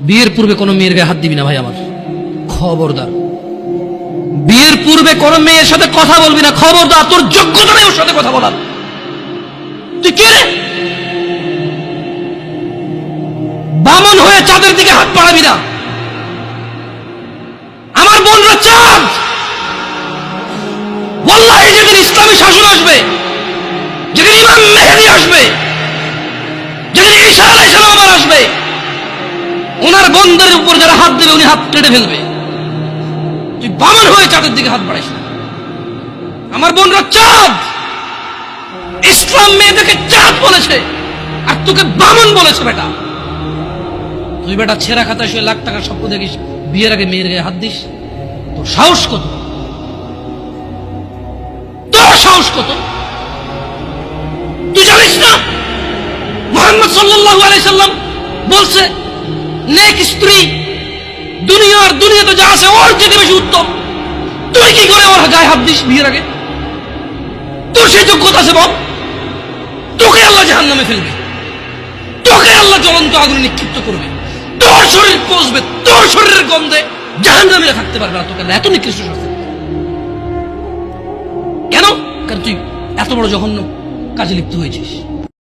বিয়ের পূর্বে কোনো মেয়ের গায়ে হাত দিবি না ভাই আমার, খবরদার। বিয়ের পূর্বে কোনো মেয়ের সাথে কথা বলবি না, খবরদার। তোর যোগ্যতা নেই ওর সাথে কথা বলার। তুই কে রে? বামন হয়ে চাঁদের দিকে হাত বাড়াবি না। আমার বোনরা চাঁদ। ওয়াল্লাহি যেদিন ইসলামী শাসন আসবে, যেদিন ইমাম মেহেদী আসবে, যেদিন ঈসা আলাইহিস সালাম আবার আসবে, ওনার বন্ধের উপর যারা হাত দেবে উনি হাত কেটে ফেলবে। তুই বামন হয়ে চাঁদের দিকে হাত বাড়াইস না। আমার বোনরা চাঁদ। ইসলাম মেয়েদেরকে চাঁদ বলেছে আর তোকে বামন বলেছে। বেটা তুই বেটা ছেঁড়া খাতায় শুয়ে লাখ টাকার স্বপ্ন দেখিস, বিয়ের আগে মেয়ের গায়ে হাত দিস? তোর সাহস কত? তোর সাহস কত? তুই জানিস না মুহাম্মদ সাল্লাল্লাহু আলাইহি সাল্লাম বলছে নেক স্ত্রী দুনিয়াতে যা আছে ওর চেয়ে বেশি উত্তম। তুই কি করে ওর গায়ে হাত দিস বিয়ের আগে? তোর সেই যোগ্যতা আছে বল? তোকে আল্লাহ জাহান্নামে ফেলবে, তোকে আল্লাহ জ্বলন্ত আগুনে নিক্ষিপ্ত করবে, তোর শরীর পচবে, তোর শরীরের গন্ধে জাহান্নামীরা থাকতে পারবে না। তোকে এত নিকৃষ্ট শাস্তি কেন? কারণ তুই এত বড় জঘন্য কাজে লিপ্ত হয়েছিস।